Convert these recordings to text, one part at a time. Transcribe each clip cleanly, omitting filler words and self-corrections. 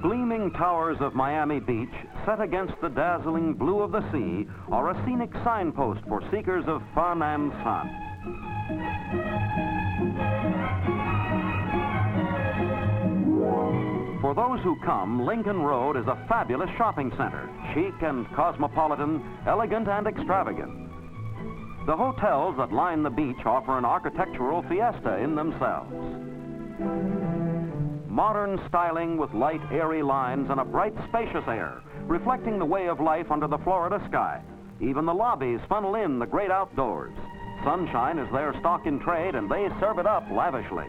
gleaming towers of Miami Beach, set against the dazzling blue of the sea, are a scenic signpost for seekers of fun and sun. For those who come, Lincoln Road is a fabulous shopping center, chic and cosmopolitan, elegant and extravagant. The hotels that line the beach offer an architectural fiesta in themselves. Modern styling with light, airy lines and a bright, spacious air, reflecting the way of life under the Florida sky. Even the lobbies funnel in the great outdoors. Sunshine is their stock in trade, and they serve it up lavishly.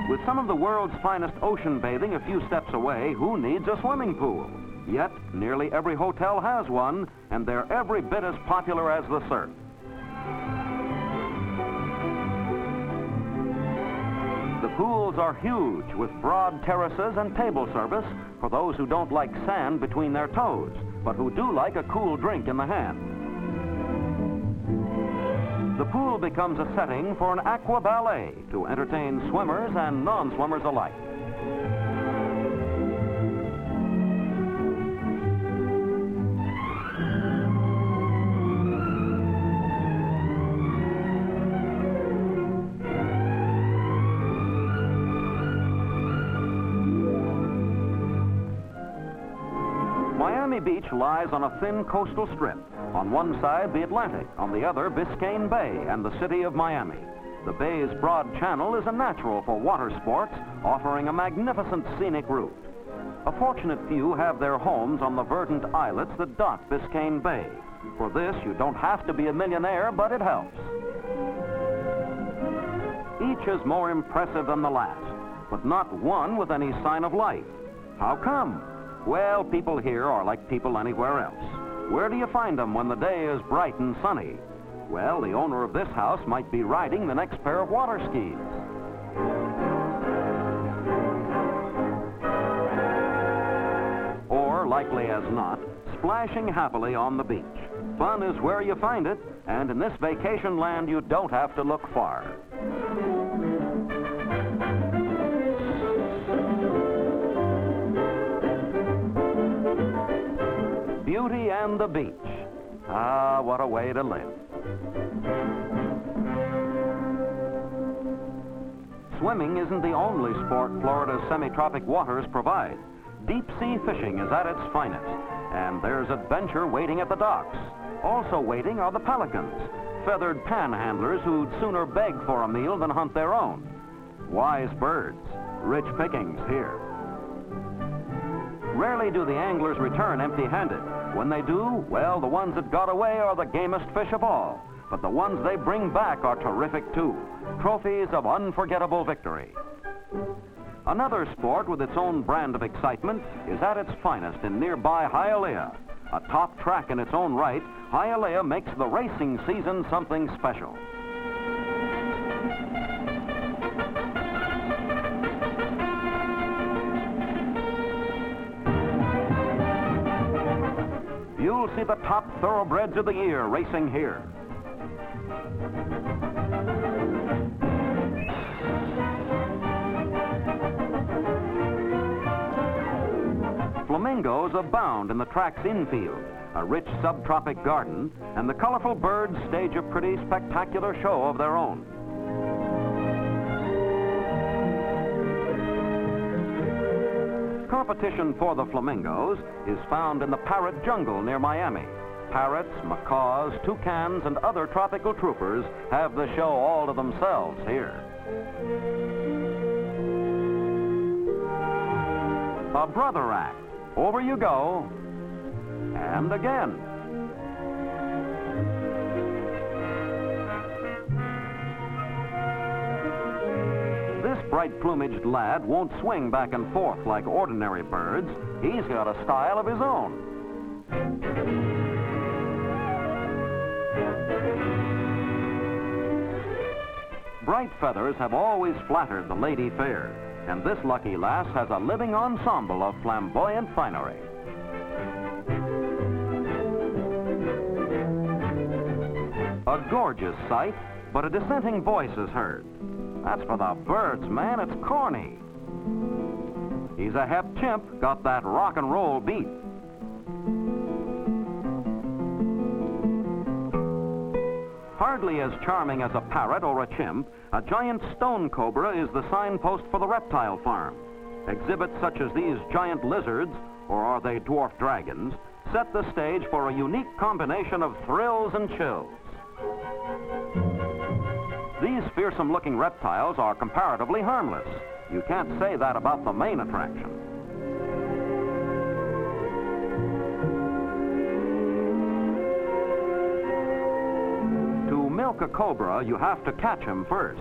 With some of the world's finest ocean bathing a few steps away, who needs a swimming pool? Yet, nearly every hotel has one, and they're every bit as popular as the surf. The pools are huge, with broad terraces and table service for those who don't like sand between their toes, but who do like a cool drink in the hand. The pool becomes a setting for an aqua ballet to entertain swimmers and non-swimmers alike. Miami Beach lies on a thin coastal strip. On one side, the Atlantic, on the other, Biscayne Bay and the city of Miami. The bay's broad channel is a natural for water sports, offering a magnificent scenic route. A fortunate few have their homes on the verdant islets that dot Biscayne Bay. For this, you don't have to be a millionaire, but it helps. Each is more impressive than the last, but not one with any sign of life. How come? Well, people here are like people anywhere else. Where do you find them when the day is bright and sunny? Well, the owner of this house might be riding the next pair of water skis. Or, likely as not, splashing happily on the beach. Fun is where you find it, and in this vacation land, you don't have to look far. Beauty and the beach. Ah, what a way to live. Swimming isn't the only sport Florida's semi-tropic waters provide. Deep-sea fishing is at its finest, and there's adventure waiting at the docks. Also waiting are the pelicans, feathered panhandlers who'd sooner beg for a meal than hunt their own. Wise birds, rich pickings here. Rarely do the anglers return empty-handed. When they do, well, the ones that got away are the gamest fish of all. But the ones they bring back are terrific, too. Trophies of unforgettable victory. Another sport with its own brand of excitement is at its finest in nearby Hialeah. A top track in its own right, Hialeah makes the racing season something special. You'll see the top thoroughbreds of the year racing here. Flamingos abound in the track's infield, a rich subtropic garden, and the colorful birds stage a pretty spectacular show of their own. Competition for the flamingos is found in the parrot jungle near Miami. Parrots, macaws, toucans, and other tropical troopers have the show all to themselves here. A brother act. Over you go. And again. This bright-plumaged lad won't swing back and forth like ordinary birds. He's got a style of his own. Bright feathers have always flattered the lady fair, and this lucky lass has a living ensemble of flamboyant finery. A gorgeous sight, but a dissenting voice is heard. That's for the birds, man. It's corny. He's a hep chimp, got that rock and roll beat. Hardly as charming as a parrot or a chimp, a giant stone cobra is the signpost for the reptile farm. Exhibits such as these giant lizards, or are they dwarf dragons, set the stage for a unique combination of thrills and chills. These fearsome-looking reptiles are comparatively harmless. You can't say that about the main attraction. To milk a cobra, you have to catch him first,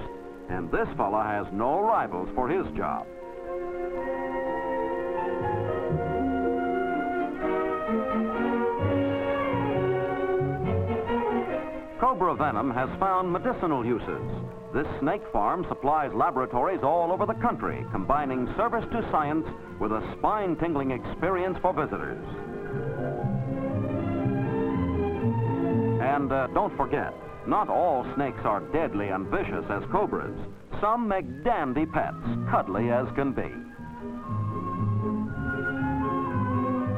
and this fella has no rivals for his job. Cobra venom has found medicinal uses. This snake farm supplies laboratories all over the country, combining service to science with a spine-tingling experience for visitors. And don't forget, not all snakes are deadly and vicious as cobras. Some make dandy pets, cuddly as can be.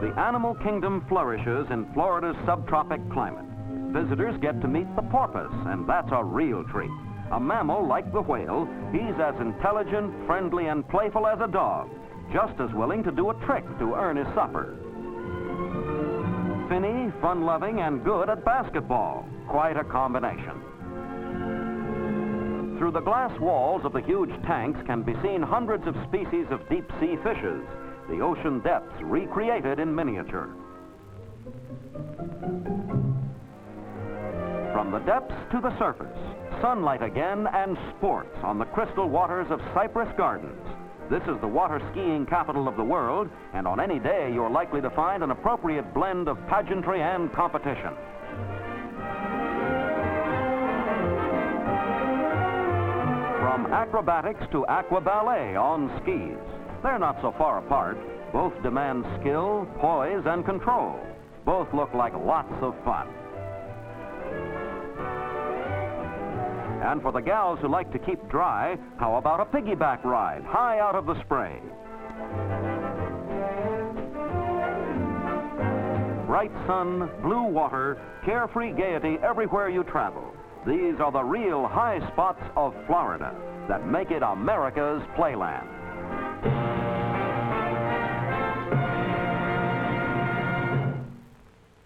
The animal kingdom flourishes in Florida's subtropic climate. Visitors get to meet the porpoise, and that's a real treat. A mammal like the whale, he's as intelligent, friendly, and playful as a dog, just as willing to do a trick to earn his supper. Finny, fun-loving, and good at basketball. Quite a combination. Through the glass walls of the huge tanks can be seen hundreds of species of deep-sea fishes, the ocean depths recreated in miniature. From the depths to the surface, sunlight again and sports on the crystal waters of Cypress Gardens. This is the water skiing capital of the world, and on any day you're likely to find an appropriate blend of pageantry and competition. From acrobatics to aqua ballet on skis. They're not so far apart. Both demand skill, poise, and control. Both look like lots of fun. And for the gals who like to keep dry, how about a piggyback ride, high out of the spray? Bright sun, blue water, carefree gaiety everywhere you travel. These are the real high spots of Florida that make it America's playland.